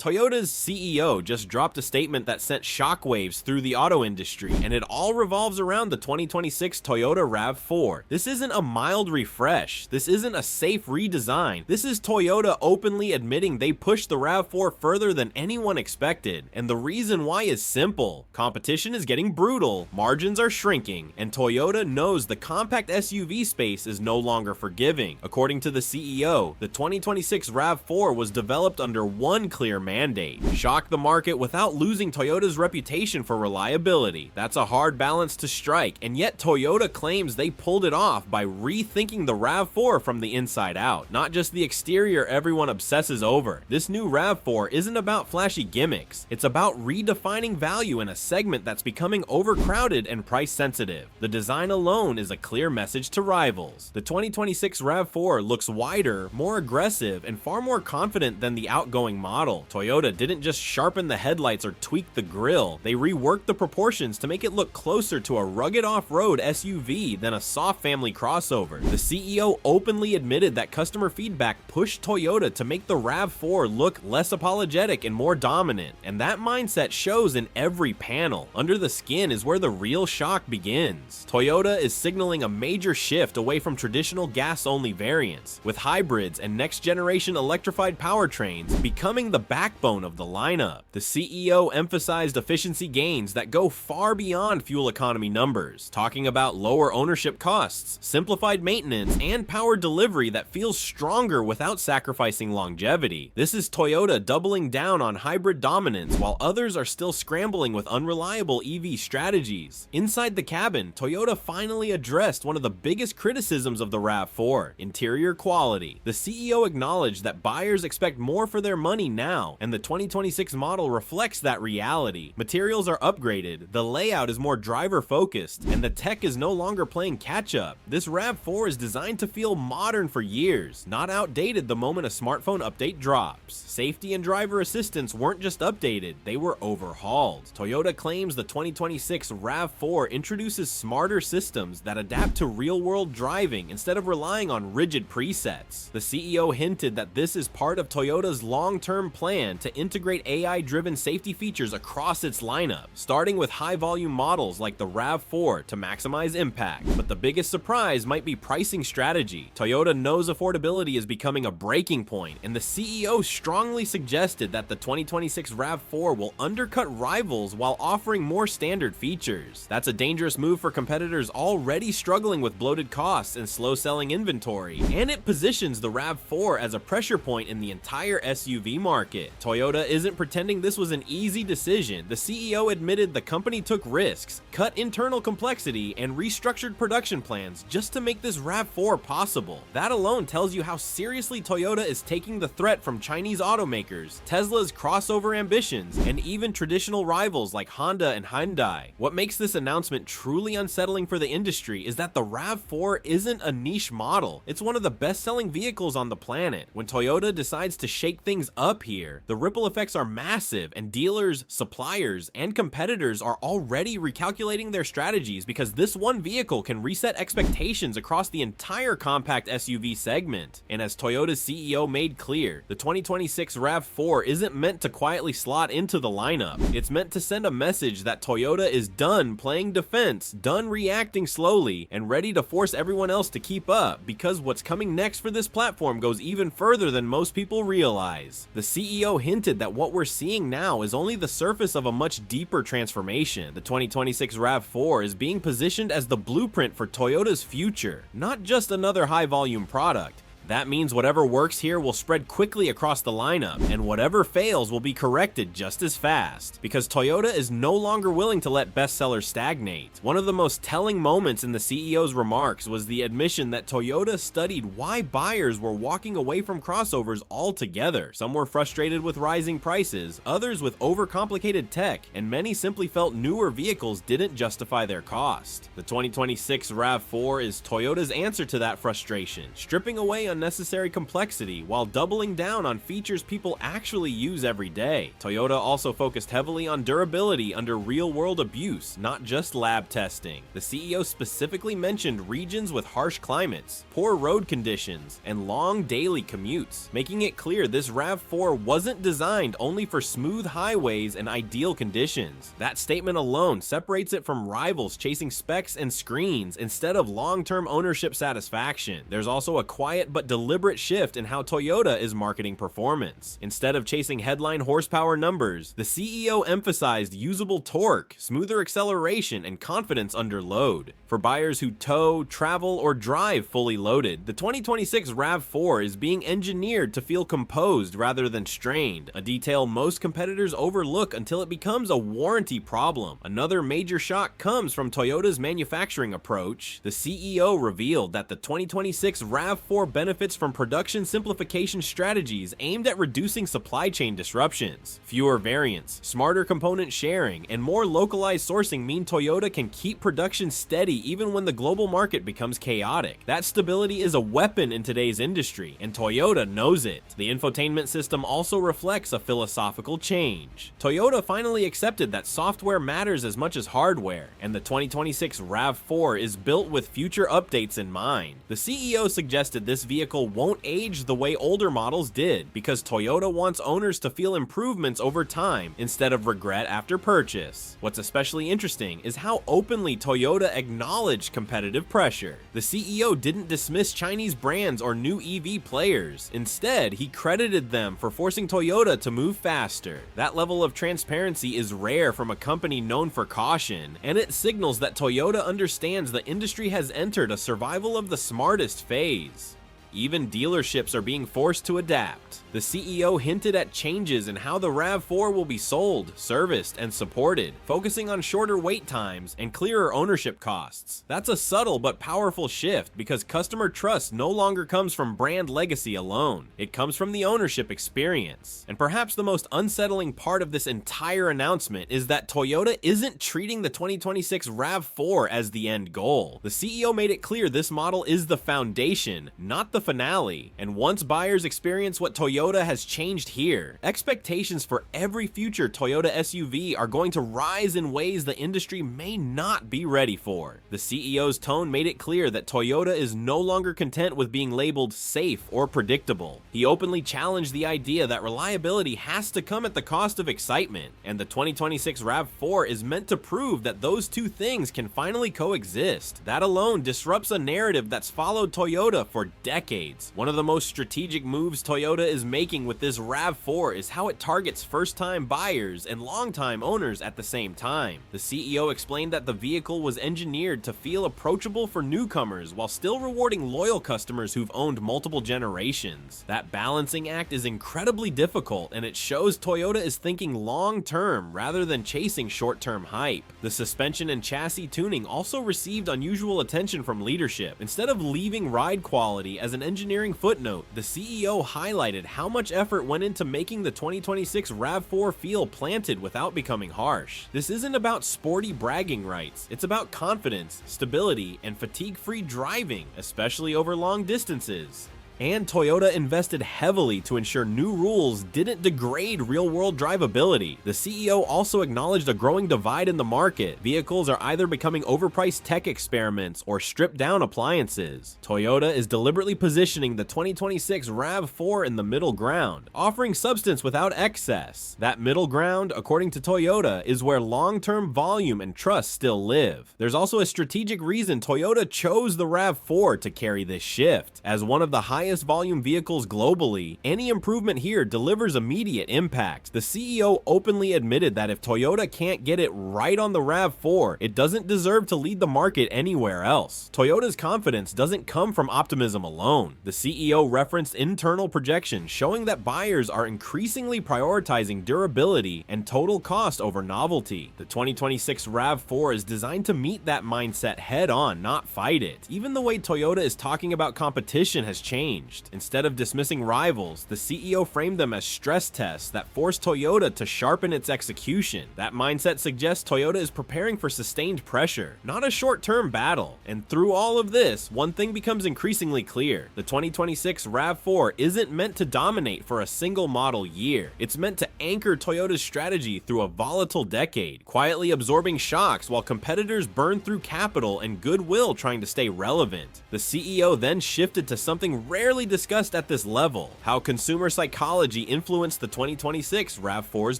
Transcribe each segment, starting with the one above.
Toyota's CEO just dropped a statement that sent shockwaves through the auto industry, and it all revolves around the 2026 Toyota RAV4. This isn't a mild refresh. This isn't a safe redesign. This is Toyota openly admitting they pushed the RAV4 further than anyone expected. And the reason why is simple. Competition is getting brutal, margins are shrinking, and Toyota knows the compact SUV space is no longer forgiving. According to the CEO, the 2026 RAV4 was developed under one clear mandate: shock the market without losing Toyota's reputation for reliability. That's a hard balance to strike, and yet Toyota claims they pulled it off by rethinking the RAV4 from the inside out, not just the exterior everyone obsesses over. This new RAV4 isn't about flashy gimmicks, it's about redefining value in a segment that's becoming overcrowded and price sensitive. The design alone is a clear message to rivals. The 2026 RAV4 looks wider, more aggressive, and far more confident than the outgoing model. Toyota didn't just sharpen the headlights or tweak the grille, they reworked the proportions to make it look closer to a rugged off-road SUV than a soft family crossover. The CEO openly admitted that customer feedback pushed Toyota to make the RAV4 look less apologetic and more dominant, and that mindset shows in every panel. Under the skin is where the real shock begins. Toyota is signaling a major shift away from traditional gas-only variants, with hybrids and next-generation electrified powertrains becoming the backbone of the lineup. The CEO emphasized efficiency gains that go far beyond fuel economy numbers, talking about lower ownership costs, simplified maintenance, and power delivery that feels stronger without sacrificing longevity. This is Toyota doubling down on hybrid dominance while others are still scrambling with unreliable EV strategies. Inside the cabin, Toyota finally addressed one of the biggest criticisms of the RAV4: interior quality. The CEO acknowledged that buyers expect more for their money now, and the 2026 model reflects that reality. Materials are upgraded, the layout is more driver-focused, and the tech is no longer playing catch-up. This RAV4 is designed to feel modern for years, not outdated the moment a smartphone update drops. Safety and driver assistance weren't just updated, they were overhauled. Toyota claims the 2026 RAV4 introduces smarter systems that adapt to real-world driving instead of relying on rigid presets. The CEO hinted that this is part of Toyota's long-term plan to integrate AI-driven safety features across its lineup, starting with high-volume models like the RAV4 to maximize impact. But the biggest surprise might be pricing strategy. Toyota knows affordability is becoming a breaking point, and the CEO strongly suggested that the 2026 RAV4 will undercut rivals while offering more standard features. That's a dangerous move for competitors already struggling with bloated costs and slow-selling inventory, and it positions the RAV4 as a pressure point in the entire SUV market. Toyota isn't pretending this was an easy decision. The CEO admitted the company took risks, cut internal complexity, and restructured production plans just to make this RAV4 possible. That alone tells you how seriously Toyota is taking the threat from Chinese automakers, Tesla's crossover ambitions, and even traditional rivals like Honda and Hyundai. What makes this announcement truly unsettling for the industry is that the RAV4 isn't a niche model. It's one of the best-selling vehicles on the planet. When Toyota decides to shake things up here, the ripple effects are massive, and dealers, suppliers, and competitors are already recalculating their strategies because this one vehicle can reset expectations across the entire compact SUV segment. And as Toyota's CEO made clear, the 2026 RAV4 isn't meant to quietly slot into the lineup. It's meant to send a message that Toyota is done playing defense, done reacting slowly, and ready to force everyone else to keep up, because what's coming next for this platform goes even further than most people realize. The CEO hinted that what we're seeing now is only the surface of a much deeper transformation. The 2026 RAV4 is being positioned as the blueprint for Toyota's future, not just another high-volume product. That means whatever works here will spread quickly across the lineup, and whatever fails will be corrected just as fast, because Toyota is no longer willing to let bestsellers stagnate. One of the most telling moments in the CEO's remarks was the admission that Toyota studied why buyers were walking away from crossovers altogether. Some were frustrated with rising prices, others with overcomplicated tech, and many simply felt newer vehicles didn't justify their cost. The 2026 RAV4 is Toyota's answer to that frustration, stripping away unnecessary complexity while doubling down on features people actually use every day. Toyota also focused heavily on durability under real-world abuse, not just lab testing. The CEO specifically mentioned regions with harsh climates, poor road conditions, and long daily commutes, making it clear this RAV4 wasn't designed only for smooth highways and ideal conditions. That statement alone separates it from rivals chasing specs and screens instead of long-term ownership satisfaction. There's also a quiet but deliberate shift in how Toyota is marketing performance. Instead of chasing headline horsepower numbers, the CEO emphasized usable torque, smoother acceleration, and confidence under load. For buyers who tow, travel, or drive fully loaded, the 2026 RAV4 is being engineered to feel composed rather than strained, a detail most competitors overlook until it becomes a warranty problem. Another major shock comes from Toyota's manufacturing approach. The CEO revealed that the 2026 RAV4 benefits from production simplification strategies aimed at reducing supply chain disruptions. Fewer variants, smarter component sharing, and more localized sourcing mean Toyota can keep production steady even when the global market becomes chaotic. That stability is a weapon in today's industry, and Toyota knows it. The infotainment system also reflects a philosophical change. Toyota finally accepted that software matters as much as hardware, and the 2026 RAV4 is built with future updates in mind. The CEO suggested this vehicle won't age the way older models did, because Toyota wants owners to feel improvements over time instead of regret after purchase. What's especially interesting is how openly Toyota acknowledged competitive pressure. The CEO didn't dismiss Chinese brands or new EV players. Instead, he credited them for forcing Toyota to move faster. That level of transparency is rare from a company known for caution, and it signals that Toyota understands the industry has entered a survival of the smartest phase. Even dealerships are being forced to adapt. The CEO hinted at changes in how the RAV4 will be sold, serviced, and supported, focusing on shorter wait times and clearer ownership costs. That's a subtle but powerful shift because customer trust no longer comes from brand legacy alone. It comes from the ownership experience. And perhaps the most unsettling part of this entire announcement is that Toyota isn't treating the 2026 RAV4 as the end goal. The CEO made it clear this model is the foundation, not the finale. And once buyers experience what Toyota has changed here, expectations for every future Toyota SUV are going to rise in ways the industry may not be ready for. The CEO's tone made it clear that Toyota is no longer content with being labeled safe or predictable. He openly challenged the idea that reliability has to come at the cost of excitement, and the 2026 RAV4 is meant to prove that those two things can finally coexist. That alone disrupts a narrative that's followed Toyota for decades. One of the most strategic moves Toyota is making with this RAV4 is how it targets first-time buyers and long-time owners at the same time. The CEO explained that the vehicle was engineered to feel approachable for newcomers while still rewarding loyal customers who've owned multiple generations. That balancing act is incredibly difficult, and it shows Toyota is thinking long-term rather than chasing short-term hype. The suspension and chassis tuning also received unusual attention from leadership. Instead of leaving ride quality as an engineering footnote, the CEO highlighted how much effort went into making the 2026 RAV4 feel planted without becoming harsh. This isn't about sporty bragging rights, it's about confidence, stability, and fatigue-free driving, especially over long distances. And Toyota invested heavily to ensure new rules didn't degrade real-world drivability. The CEO also acknowledged a growing divide in the market. Vehicles are either becoming overpriced tech experiments or stripped-down appliances. Toyota is deliberately positioning the 2026 RAV4 in the middle ground, offering substance without excess. That middle ground, according to Toyota, is where long-term volume and trust still live. There's also a strategic reason Toyota chose the RAV4 to carry this shift. As one of the highest volume vehicles globally, any improvement here delivers immediate impact. The CEO openly admitted that if Toyota can't get it right on the RAV4, it doesn't deserve to lead the market anywhere else. Toyota's confidence doesn't come from optimism alone. The CEO referenced internal projections showing that buyers are increasingly prioritizing durability and total cost over novelty. The 2026 RAV4 is designed to meet that mindset head on, not fight it. Even the way Toyota is talking about competition has changed. changed. Instead of dismissing rivals, the CEO framed them as stress tests that forced Toyota to sharpen its execution. That mindset suggests Toyota is preparing for sustained pressure, not a short-term battle. And through all of this, one thing becomes increasingly clear. The 2026 RAV4 isn't meant to dominate for a single model year. It's meant to anchor Toyota's strategy through a volatile decade, quietly absorbing shocks while competitors burn through capital and goodwill trying to stay relevant. The CEO then shifted to something rarely discussed at this level: how consumer psychology influenced the 2026 RAV4's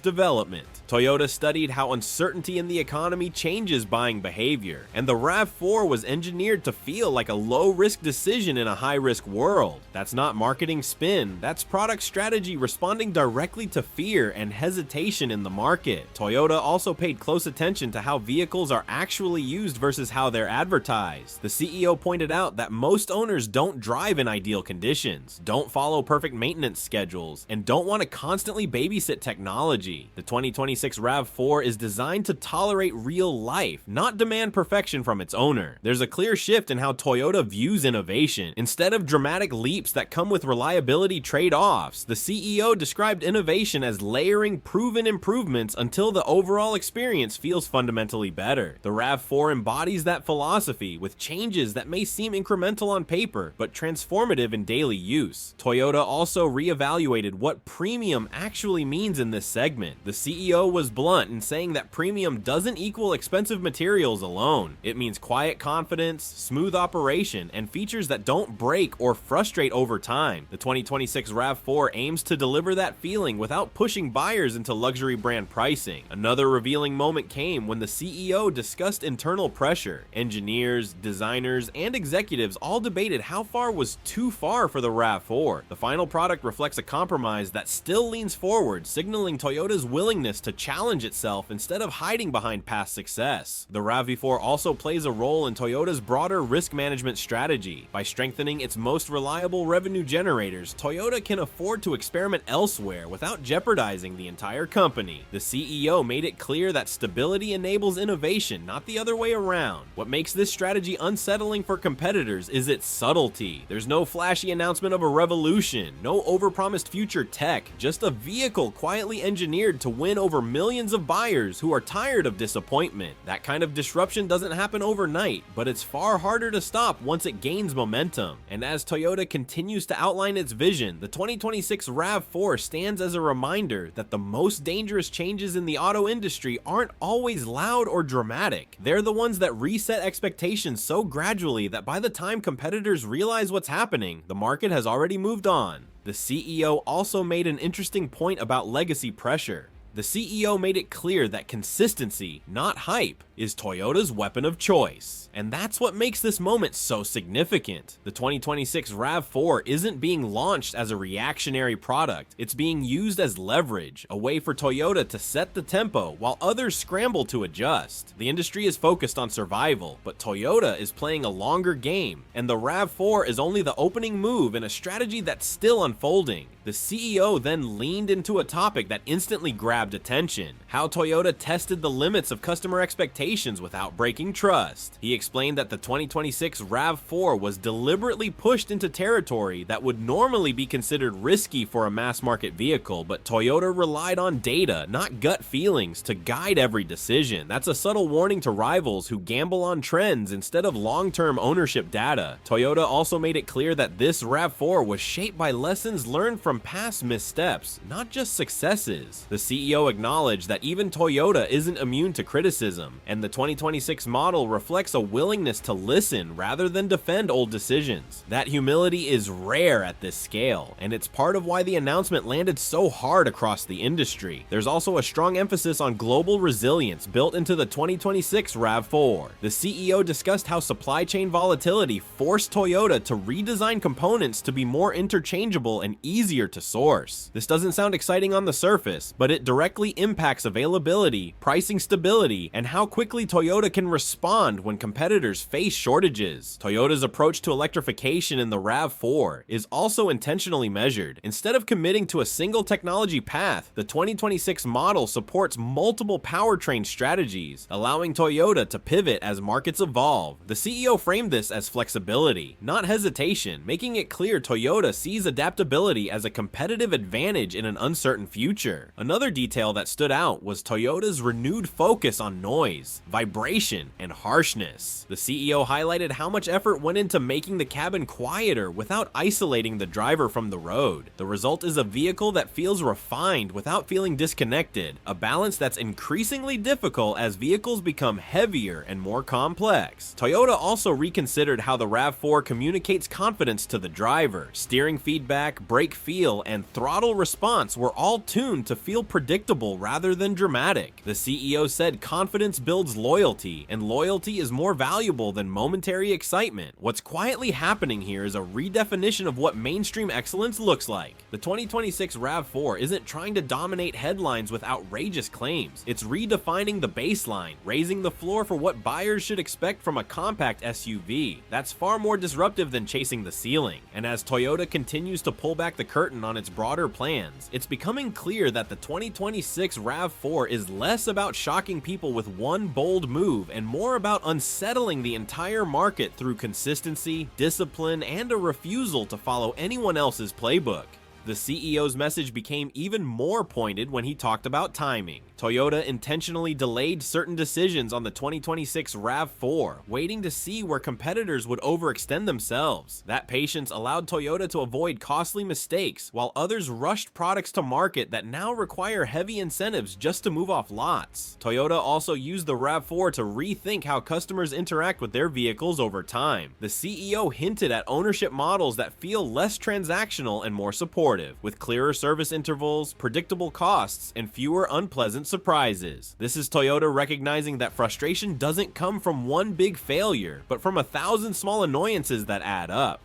development. Toyota studied how uncertainty in the economy changes buying behavior, and the RAV4 was engineered to feel like a low-risk decision in a high-risk world. That's not marketing spin, that's product strategy responding directly to fear and hesitation in the market. Toyota also paid close attention to how vehicles are actually used versus how they're advertised. The CEO pointed out that most owners don't drive in ideal conditions, don't follow perfect maintenance schedules, and don't want to constantly babysit technology. The 2026 RAV4 is designed to tolerate real life, not demand perfection from its owner. There's a clear shift in how Toyota views innovation. Instead of dramatic leaps that come with reliability trade-offs, the CEO described innovation as layering proven improvements until the overall experience feels fundamentally better. The RAV4 embodies that philosophy, with changes that may seem incremental on paper, but transformative in daily use. Toyota also reevaluated what premium actually means in this segment. The CEO was blunt in saying that premium doesn't equal expensive materials alone. It means quiet confidence, smooth operation, and features that don't break or frustrate over time. The 2026 RAV4 aims to deliver that feeling without pushing buyers into luxury brand pricing. Another revealing moment came when the CEO discussed internal pressure. Engineers, designers, and executives all debated how far was too far for the RAV4. The final product reflects a compromise that still leans forward, signaling Toyota's willingness to challenge itself instead of hiding behind past success. The RAV4 also plays a role in Toyota's broader risk management strategy. By strengthening its most reliable revenue generators, Toyota can afford to experiment elsewhere without jeopardizing the entire company. The CEO made it clear that stability enables innovation, not the other way around. What makes this strategy unsettling for competitors is its subtlety. There's no flashy announcement of a revolution, no overpromised future tech, just a vehicle quietly engineered to win over millions of buyers who are tired of disappointment. That kind of disruption doesn't happen overnight, but it's far harder to stop once it gains momentum. And as Toyota continues to outline its vision, the 2026 RAV4 stands as a reminder that the most dangerous changes in the auto industry aren't always loud or dramatic. They're the ones that reset expectations so gradually that by the time competitors realize what's happening, the market has already moved on. The CEO also made an interesting point about legacy pressure. The CEO made it clear that consistency, not hype, is Toyota's weapon of choice. And that's what makes this moment so significant. The 2026 RAV4 isn't being launched as a reactionary product, it's being used as leverage, a way for Toyota to set the tempo while others scramble to adjust. The industry is focused on survival, but Toyota is playing a longer game, and the RAV4 is only the opening move in a strategy that's still unfolding. The CEO then leaned into a topic that instantly grabbed attention: how Toyota tested the limits of customer expectations without breaking trust. He explained that the 2026 RAV4 was deliberately pushed into territory that would normally be considered risky for a mass market vehicle, but Toyota relied on data, not gut feelings, to guide every decision. That's a subtle warning to rivals who gamble on trends instead of long-term ownership data. Toyota also made it clear that this RAV4 was shaped by lessons learned from past missteps, not just successes. The CEO acknowledged that even Toyota isn't immune to criticism, and the 2026 model reflects a willingness to listen rather than defend old decisions. That humility is rare at this scale, and it's part of why the announcement landed so hard across the industry. There's also a strong emphasis on global resilience built into the 2026 RAV4. The CEO discussed how supply chain volatility forced Toyota to redesign components to be more interchangeable and easier to source. This doesn't sound exciting on the surface, but it directly directly impacts availability, pricing stability, and how quickly Toyota can respond when competitors face shortages. Toyota's approach to electrification in the RAV4 is also intentionally measured. Instead of committing to a single technology path, the 2026 model supports multiple powertrain strategies, allowing Toyota to pivot as markets evolve. The CEO framed this as flexibility, not hesitation, making it clear Toyota sees adaptability as a competitive advantage in an uncertain future. Another detail that stood out was Toyota's renewed focus on noise, vibration, and harshness. The CEO highlighted how much effort went into making the cabin quieter without isolating the driver from the road. The result is a vehicle that feels refined without feeling disconnected, a balance that's increasingly difficult as vehicles become heavier and more complex. Toyota also reconsidered how the RAV4 communicates confidence to the driver. Steering feedback, brake feel, and throttle response were all tuned to feel predictable rather than dramatic. The CEO said confidence builds loyalty, and loyalty is more valuable than momentary excitement. What's quietly happening here is a redefinition of what mainstream excellence looks like. The 2026 RAV4 isn't trying to dominate headlines with outrageous claims. It's redefining the baseline, raising the floor for what buyers should expect from a compact SUV. That's far more disruptive than chasing the ceiling. And as Toyota continues to pull back the curtain on its broader plans, it's becoming clear that the 2026 RAV4 is less about shocking people with one bold move and more about unsettling the entire market through consistency, discipline, and a refusal to follow anyone else's playbook. The CEO's message became even more pointed when he talked about timing. Toyota intentionally delayed certain decisions on the 2026 RAV4, waiting to see where competitors would overextend themselves. That patience allowed Toyota to avoid costly mistakes, while others rushed products to market that now require heavy incentives just to move off lots. Toyota also used the RAV4 to rethink how customers interact with their vehicles over time. The CEO hinted at ownership models that feel less transactional and more supportive, with clearer service intervals, predictable costs, and fewer unpleasant surprises. This is Toyota recognizing that frustration doesn't come from one big failure, but from 1,000 small annoyances that add up.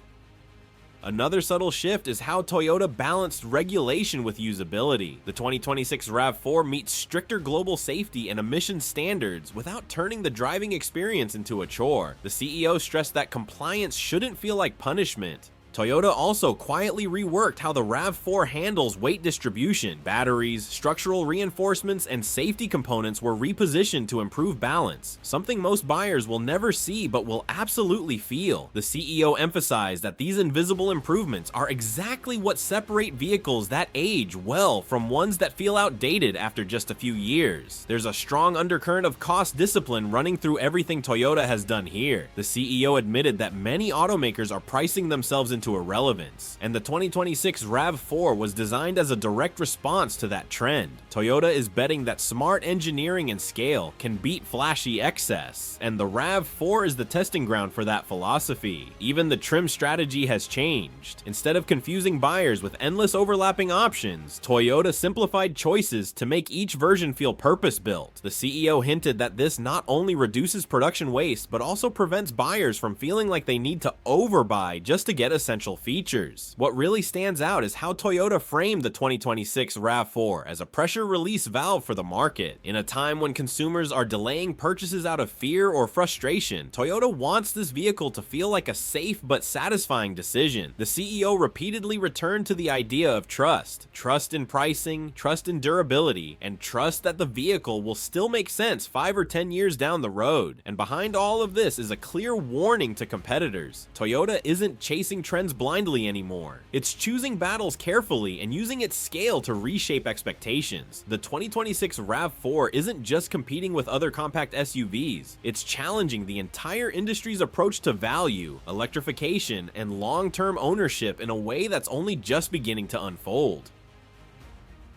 Another subtle shift is how Toyota balanced regulation with usability. The 2026 RAV4 meets stricter global safety and emission standards without turning the driving experience into a chore. The CEO stressed that compliance shouldn't feel like punishment. Toyota also quietly reworked how the RAV4 handles weight distribution. Batteries, structural reinforcements, and safety components were repositioned to improve balance, something most buyers will never see but will absolutely feel. The CEO emphasized that these invisible improvements are exactly what separate vehicles that age well from ones that feel outdated after just a few years. There's a strong undercurrent of cost discipline running through everything Toyota has done here. The CEO admitted that many automakers are pricing themselves into irrelevance, and the 2026 RAV4 was designed as a direct response to that trend. Toyota is betting that smart engineering and scale can beat flashy excess, and the RAV4 is the testing ground for that philosophy. Even the trim strategy has changed. Instead of confusing buyers with endless overlapping options, Toyota simplified choices to make each version feel purpose-built. The CEO hinted that this not only reduces production waste, but also prevents buyers from feeling like they need to overbuy just to get essential features. What really stands out is how Toyota framed the 2026 RAV4 as a pressure release valve for the market. In a time when consumers are delaying purchases out of fear or frustration, Toyota wants this vehicle to feel like a safe but satisfying decision. The CEO repeatedly returned to the idea of trust. Trust in pricing, trust in durability, and trust that the vehicle will still make sense 5 or 10 years down the road. And behind all of this is a clear warning to competitors. Toyota isn't chasing trends blindly anymore. It's choosing battles carefully and using its scale to reshape expectations. The 2026 RAV4 isn't just competing with other compact SUVs, it's challenging the entire industry's approach to value, electrification, and long-term ownership in a way that's only just beginning to unfold.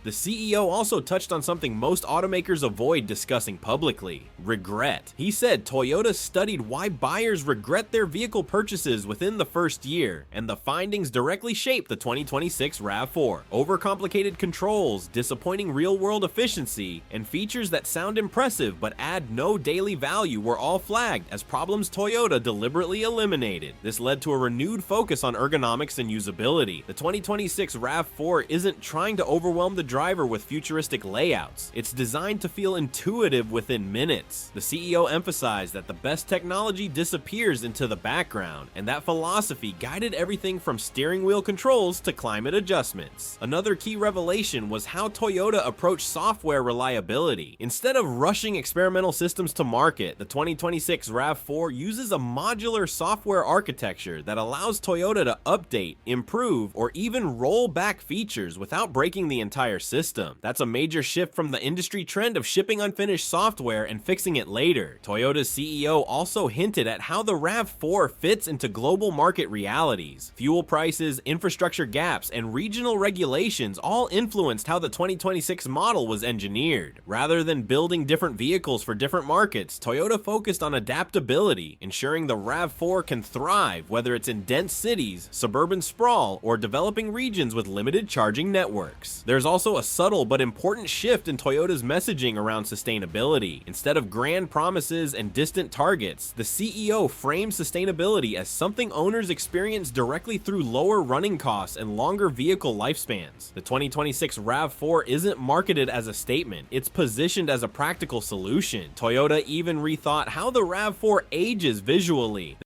The CEO also touched on something most automakers avoid discussing publicly: regret. He said Toyota studied why buyers regret their vehicle purchases within the first year, and the findings directly shaped the 2026 RAV4. Overcomplicated controls, disappointing real-world efficiency, and features that sound impressive but add no daily value were all flagged as problems Toyota deliberately eliminated. This led to a renewed focus on ergonomics and usability. The 2026 RAV4 isn't trying to overwhelm the driver with futuristic layouts. It's designed to feel intuitive within minutes. The CEO emphasized that the best technology disappears into the background, and that philosophy guided everything from steering wheel controls to climate adjustments. Another key revelation was how Toyota approached software reliability. Instead of rushing experimental systems to market, the 2026 RAV4 uses a modular software architecture that allows Toyota to update, improve, or even roll back features without breaking the entire system. That's a major shift from the industry trend of shipping unfinished software and fixing it later. Toyota's CEO also hinted at how the RAV4 fits into global market realities. Fuel prices, infrastructure gaps, and regional regulations all influenced how the 2026 model was engineered. Rather than building different vehicles for different markets, Toyota focused on adaptability, ensuring the RAV4 can thrive whether it's in dense cities, suburban sprawl, or developing regions with limited charging networks. There's also a subtle but important shift in Toyota's messaging around sustainability. Instead of grand promises and distant targets, the CEO frames sustainability as something owners experience directly through lower running costs and longer vehicle lifespans. The 2026 RAV4 isn't marketed as a statement, it's positioned as a practical solution. Toyota even rethought how the RAV4 ages visually.